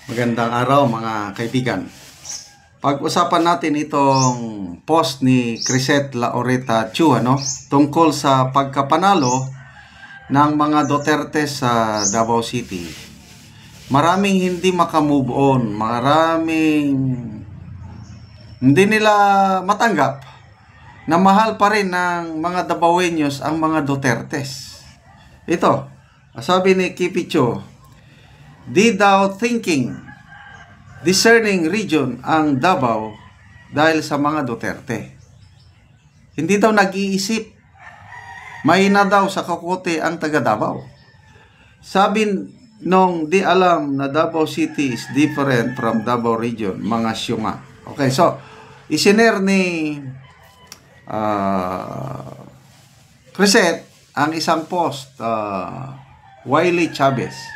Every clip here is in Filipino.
Magandang araw mga kaibigan. Pag-usapan natin itong post ni Crisette Laureta Chu tungkol sa pagkapanalo ng mga Duterte sa Davao City. Maraming hindi makamove on, maraming hindi nila matanggap na mahal pa rin ng mga Davaoeños ang mga Dutertes. Ito, sabi ni Kipi Cho, di daw thinking discerning region ang Davao dahil sa mga Duterte. Hindi daw nag-iisip. Mahina daw sa kakote ang taga Davao. Sabi nung di alam na Davao City is different from Davao region, mga syunga. Okay, so isiner ni Crisette ang isang post, Wiley Chavez.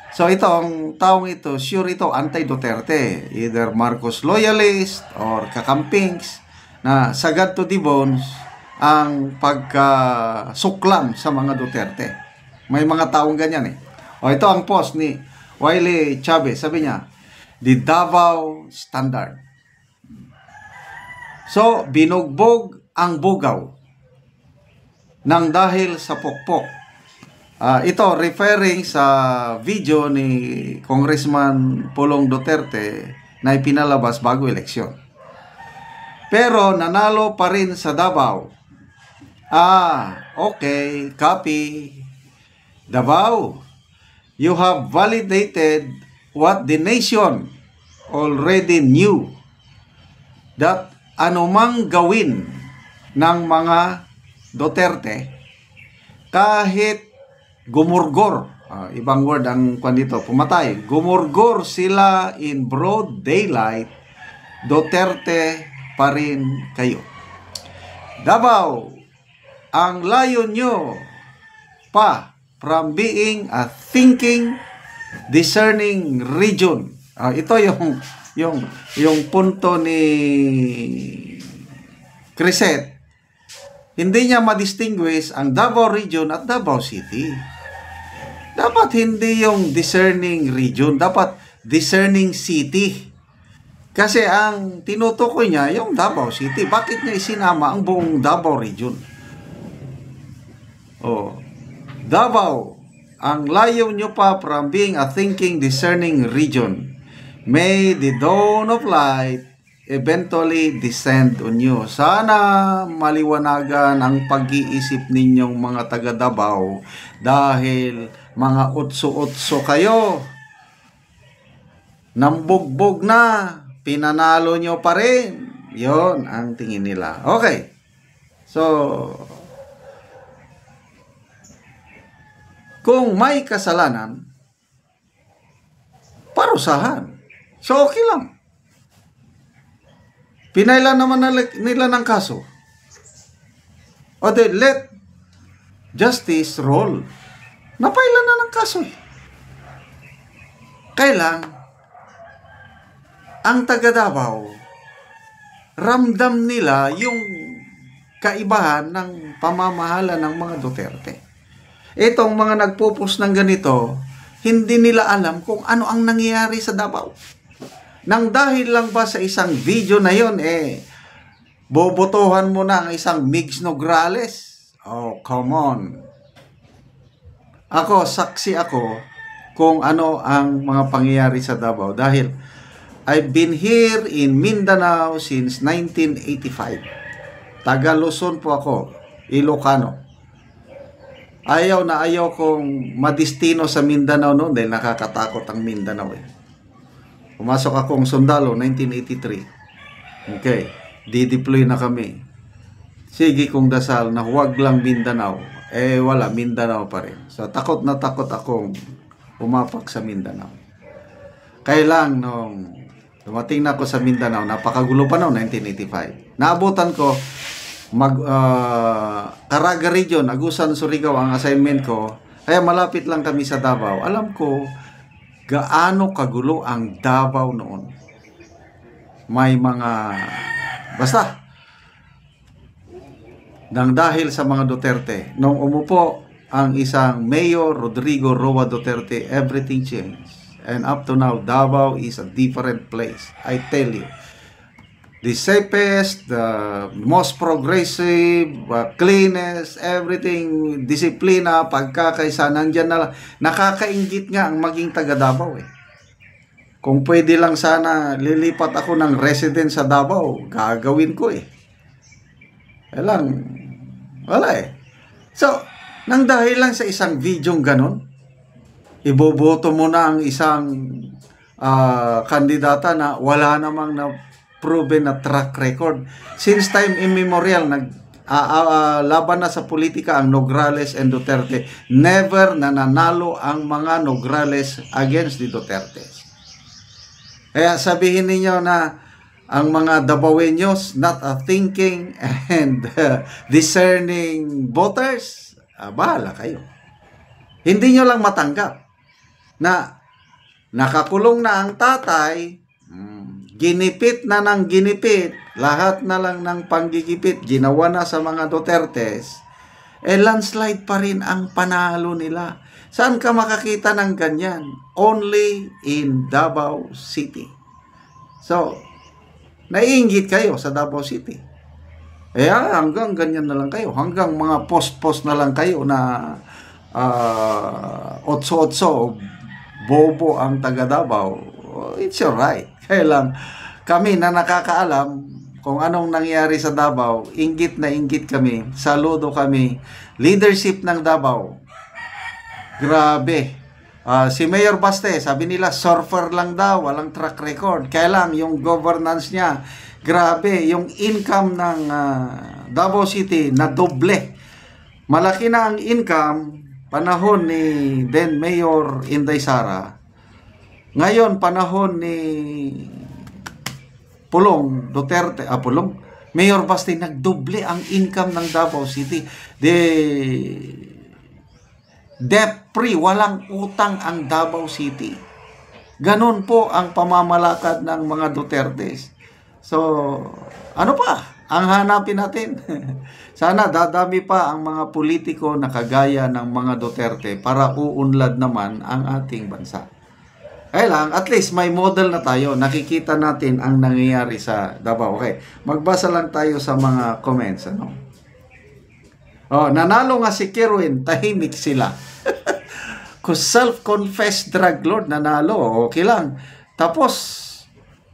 So itong taong ito, sure ito anti-Duterte, either Marcos loyalist or kakampings na sagad to the bones ang pagkasuklam sa mga Duterte. May mga taong ganyan eh. O ito ang post ni Wiley Chavez, sabi niya, the Davao Standard. So binugbog ang bugaw nang dahil sa pokpok. Ito referring sa video ni Congressman Pulong Duterte na ipinalabas bago eleksyon. Pero nanalo pa rin sa Davao. Okay, copy. Davao, you have validated what the nation already knew, that anumang gawin ng mga Duterte, kahit gumurgor, ibang word ang dito, pumatay, gumurgor sila in broad daylight, Duterte pa rin kayo. Davao, ang layo nyo pa from being a thinking, discerning region. Ito yung punto ni Crisette. Hindi niya ma-distinguish ang Davao region at Davao City. Dapat hindi yung discerning region, dapat discerning city. Kasi ang tinutukoy niya yung Davao City. Bakit niya isinama ang buong Davao region? Davao, ang layo nyo pa from being a thinking, discerning region. May the dawn of light eventually descend on you. Sana maliwanagan ang pag-iisip ninyong mga taga Davao dahil mga utso-utso kayo. Nambugbog na, pinanalo nyo pa rin. Yon ang tingin nila. Okay. So, kung may kasalanan, parusahan. So, okay lang. Pinailan naman nila ng kaso. O let justice roll. Napailan na ng kaso. Kailang ang taga Davao, ramdam nila yung kaibahan ng pamamahala ng mga Duterte. Itong mga nagpupus ng ganito, hindi nila alam kung ano ang nangyayari sa Davao. Nang dahil lang ba sa isang video na yon, bobotohan mo na ang isang Migs Nograles? Oh, come on. Saksi ako kung ano ang mga pangyayari sa Davao dahil I've been here in Mindanao since 1985. Taga Luzon po ako, Ilocano. Ayaw kong madistino sa Mindanao noon dahil nakakatakot ang Mindanao Pumasok akong sundalo, 1983. Okay, dideploy na kami. Sige kong dasal na huwag lang Mindanao. Wala, Mindanao pa rin. So, takot na takot akong pumapak sa Mindanao. Kailang nung dumating na ako sa Mindanao, napakagulo pa noong 1985. Naabutan ko, Caraga Region, Agusan, Surigao ang assignment ko. Kaya malapit lang kami sa Davao. Alam ko, gaano kagulo ang Davao noon. May basta, nang dahil sa mga Duterte, nung umupo ang isang Mayor Rodrigo Roa Duterte, everything changed. And up to now, Davao is a different place. I tell you. The safest, the most progressive, cleanest, everything, disiplina, pagkakaisa, nandyan na, nakakaingit nga ang maging taga Davao eh. Kung pwede lang sana lilipat ako ng resident sa Davao, gagawin ko eh. Wala eh. So, nang dahil lang sa isang videong ganon, iboboto mo na ang isang kandidata na wala namang na proven na track record. Since time immemorial, laban na sa politika ang Nograles and Duterte. Never na nanalo ang mga Nograles against the Duterte. Kaya sabihin ninyo na ang mga Davaoeños not a thinking and discerning voters, bahala kayo. Hindi nyo lang matanggap na nakakulong na ang tatay, ginipit na ng ginipit, lahat na lang ng panggigipit, ginawa na sa mga Dutertes, landslide pa rin ang panalo nila. Saan ka makakita ng ganyan? Only in Davao City. So, naiinggit kayo sa Davao City. Hanggang ganyan na lang kayo. Hanggang mga post-post na lang kayo na otso-otso, bobo ang taga Davao. It's alright. Kaya lang, kami na nakakaalam kung anong nangyari sa Davao, inggit na inggit kami, saludo kami, leadership ng Davao. Grabe. Si Mayor Baste, sabi nila, surfer lang daw, walang track record. Kaya lang, yung governance niya, grabe, yung income ng Davao City na doble. Malaki na ang income, panahon ni then Mayor Inday Sara. Ngayon, panahon ni Pulong Duterte, Mayor Baste, nagdoble ang income ng Davao City. Debt-free, walang utang ang Davao City. Ganon po ang pamamalakad ng mga Dutertes. So, ano pa ang hanapin natin? Sana dadami pa ang mga politiko na kagaya ng mga Duterte para uunlad naman ang ating bansa. Kaya lang, at least may model na tayo. Nakikita natin ang nangyayari sa Davao. Okay, magbasa lang tayo sa mga comments. Nanalo nga si Kerwin, tahimik sila. Kung self-confessed drug lord, nanalo, okay lang. Tapos,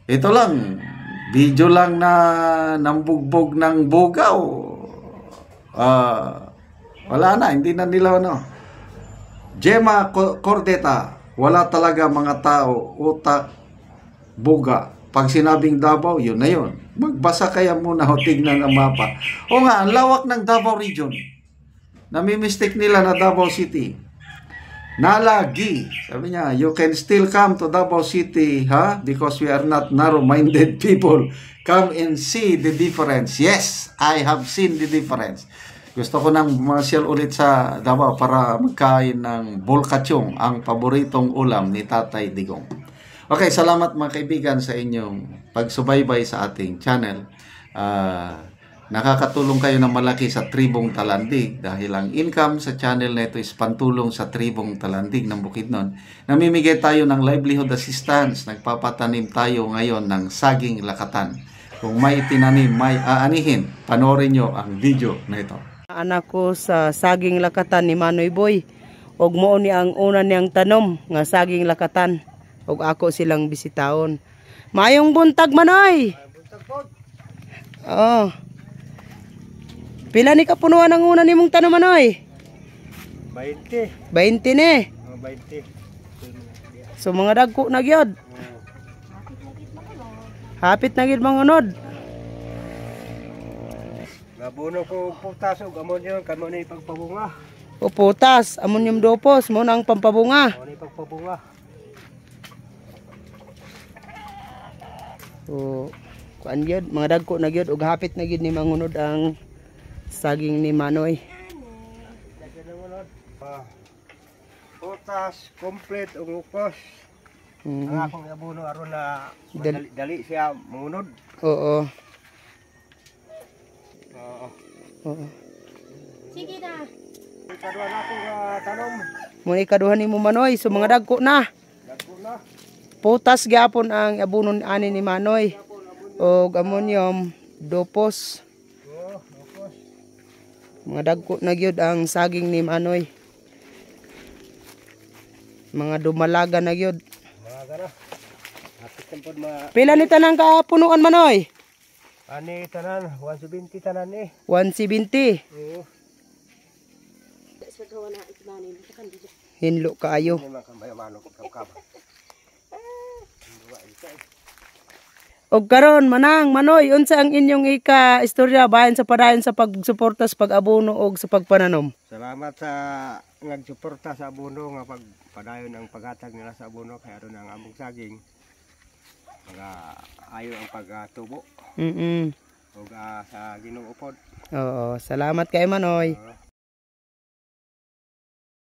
ito lang, video lang na nambugbog ng bugaw. Wala na, hindi na nila Gemma Cordeta, wala talaga mga tao, utak, buga. Pag sinabing Davao, yun na yun. Magbasa kaya muna o tignan ang mapa. O nga, ang lawak ng Davao region. Nami-mistake nila na Davao City. Nalagi. Sabi niya, you can still come to Davao City, because we are not narrow-minded people. Come and see the difference. Yes, I have seen the difference. Gusto ko nang masyal ulit sa Davao para magkain ng bolkachong, ang paboritong ulam ni Tatay Digong. Okay, salamat mga kaibigan sa inyong pagsubaybay sa ating channel. Nakakatulong kayo ng malaki sa Tribong Talandig dahil ang income sa channel na ito is pantulong sa Tribong Talandig ng Bukidnon. Namimigay tayo ng livelihood assistance. Nagpapatanim tayo ngayon ng saging lakatan. Kung may tinanim, may aanihin, panoorin nyo ang video na ito. Anak ko sa saging lakatan ni Manoy Boy. Og mo ni ang una niyang tanom nga saging lakatan. Og ako silang bisitaon. Mayong buntag, Manoy. Oh. Pila ni kapunuan ang una nimong tanom, Manoy? 20. 20 ni. 20. So mga dagko na gyud. Hapit na gyud mangunod. Gabuno ko putas ug amon yon kamo ni pagpabunga. O putas, ammonium dopos mo nang pampabunga. Amon ni pagpabunga. So kuan gyud mga dagko na gyud ug hapit na gyud ni mangunod ang saging ni Manoy. Putas complete ug upos. Ang akong gabuno aron na dali siya mangunod. Oo. Oo. Sige na. Ikaduha na ako tanom. Mo ikaduha nimo Manoy, so mga dagko na. Dagko Putas gyapon ang abono ani ni Manoy. Og ammonium dopos. Mga dagko na gyud ang saging ni Manoy. Mga dumalaga na gyud. Mga gana. Hapit lang pod mga Pila ni tanang kapunuan Manoy? ani tanan 170 tanan ni. 170. Oo. Hinlo kaayo. Ni man kambayo manok kab. Og karon manang Manoy, unsa ang inyong istorya bahin sa padayon sa pagsuporta sa pag-abono og sa pagpananom? Salamat sa nagsuporta sa abono nga pagpadayon ang paghatag nila sa abono kay aron ang among saging. Mga ayo ang pagtubo Mm. ug sa Ginoo pod. Oo, salamat kay Manoy.